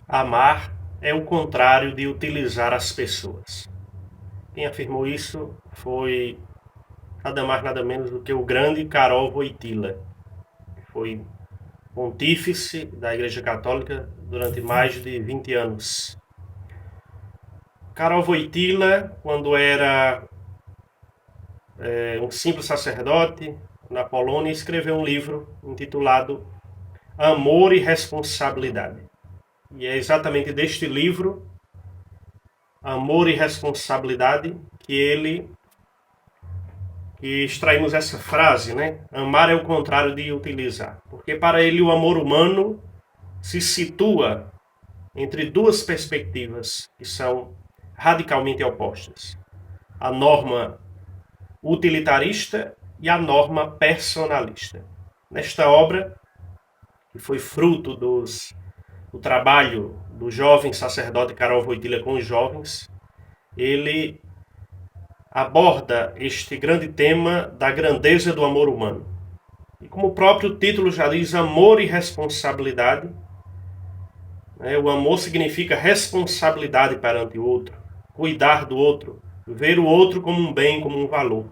Amar é o contrário de utilizar as pessoas. Quem afirmou isso foi nada mais nada menos do que o grande Karol Wojtyla, que foi pontífice da Igreja Católica durante mais de 20 anos. Karol Wojtyla, quando era um simples sacerdote na Polônia, escreveu um livro intitulado Amor e Responsabilidade. E é exatamente deste livro, Amor e Responsabilidade, que extraímos essa frase, né? Amar é o contrário de utilizar. Porque para ele o amor humano se situa entre duas perspectivas que são radicalmente opostas. A norma utilitarista e a norma personalista. Nesta obra, que foi fruto do trabalho do jovem sacerdote Karol Wojtyla com os jovens, ele aborda este grande tema da grandeza do amor humano. E como o próprio título já diz, amor e responsabilidade, né? O amor significa responsabilidade perante o outro, cuidar do outro, ver o outro como um bem, como um valor.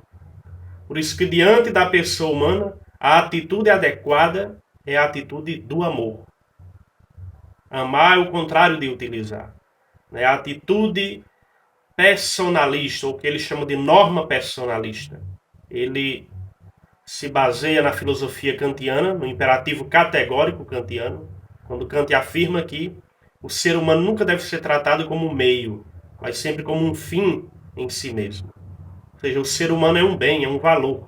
Por isso que diante da pessoa humana, a atitude adequada é a atitude do amor. Amar é o contrário de utilizar. A atitude personalista, ou o que ele chama de norma personalista, ele se baseia na filosofia kantiana, no imperativo categórico kantiano, quando Kant afirma que o ser humano nunca deve ser tratado como um meio, mas sempre como um fim em si mesmo. Ou seja, o ser humano é um bem, é um valor.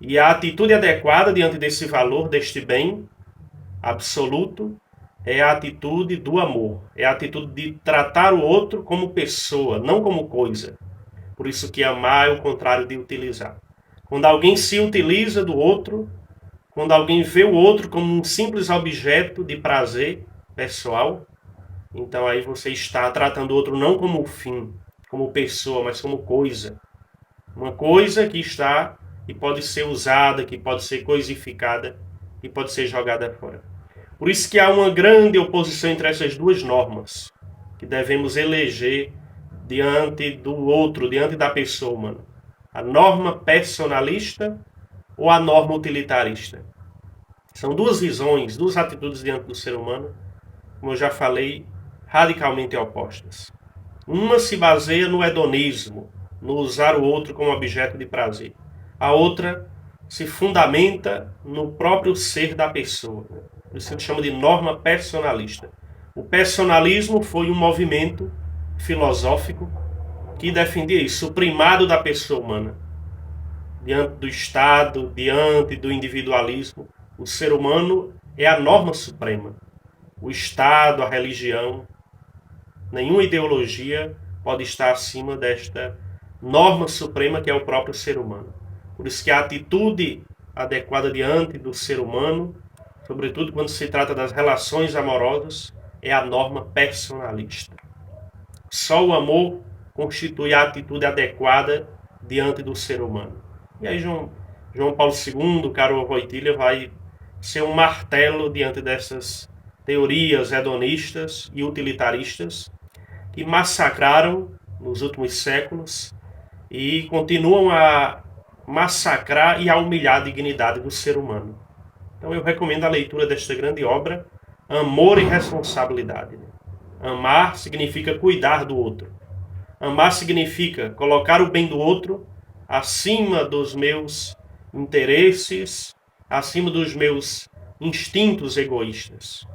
E a atitude adequada diante desse valor, deste bem absoluto, é a atitude do amor. É a atitude de tratar o outro como pessoa, não como coisa. Por isso que amar é o contrário de utilizar. Quando alguém se utiliza do outro, quando alguém vê o outro como um simples objeto de prazer pessoal, então aí você está tratando o outro não como fim, como pessoa, mas como coisa. Uma coisa que está e pode ser usada, que pode ser coisificada, que pode ser jogada fora. Por isso que há uma grande oposição entre essas duas normas que devemos eleger diante do outro, diante da pessoa humana. A norma personalista ou a norma utilitarista. São duas visões, duas atitudes diante do ser humano, como eu já falei, radicalmente opostas. Uma se baseia no hedonismo, no usar o outro como objeto de prazer. A outra se fundamenta no próprio ser da pessoa. Por isso se chama de norma personalista. O personalismo foi um movimento filosófico que defendia isso, o primado da pessoa humana. Diante do Estado, diante do individualismo, o ser humano é a norma suprema. O Estado, a religião, nenhuma ideologia pode estar acima desta norma suprema que é o próprio ser humano. Por isso que a atitude adequada diante do ser humano, sobretudo quando se trata das relações amorosas, é a norma personalista. Só o amor constitui a atitude adequada diante do ser humano. E aí João Paulo II, Karol Wojtyla, vai ser um martelo diante dessas teorias hedonistas e utilitaristas que massacraram nos últimos séculos e continuam a massacrar e a humilhar a dignidade do ser humano. Então eu recomendo a leitura desta grande obra, Amor e Responsabilidade. Amar significa cuidar do outro. Amar significa colocar o bem do outro acima dos meus interesses, acima dos meus instintos egoístas.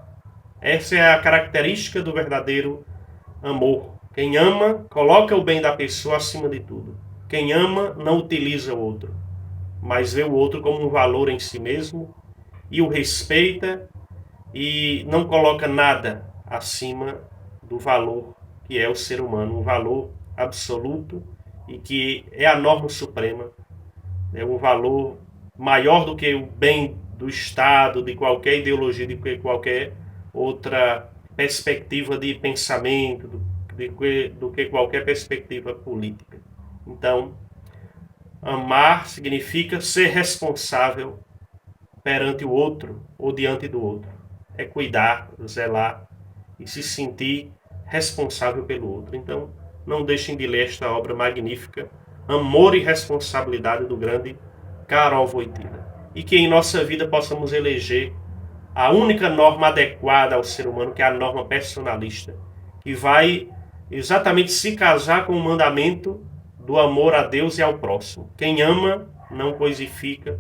Essa é a característica do verdadeiro amor. Quem ama, coloca o bem da pessoa acima de tudo. Quem ama, não utiliza o outro, mas vê o outro como um valor em si mesmo e o respeita e não coloca nada acima do valor que é o ser humano, um valor absoluto e que é a norma suprema, é um valor maior do que o bem do Estado, de qualquer ideologia, de qualquer outra perspectiva de pensamento, do que qualquer perspectiva política. Então, amar significa ser responsável perante o outro ou diante do outro. É cuidar, zelar e se sentir responsável pelo outro. Então, não deixem de ler esta obra magnífica, Amor e Responsabilidade, do grande Karol Wojtyla. E que em nossa vida possamos eleger a única norma adequada ao ser humano, que é a norma personalista, que vai exatamente se casar com o mandamento do amor a Deus e ao próximo. Quem ama não coisifica,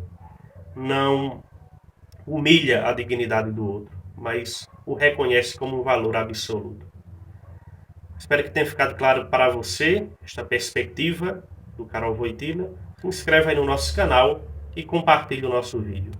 não humilha a dignidade do outro, mas o reconhece como um valor absoluto. Espero que tenha ficado claro para você esta perspectiva do Karol Wojtyla. Se inscreve aí no nosso canal e compartilhe o nosso vídeo.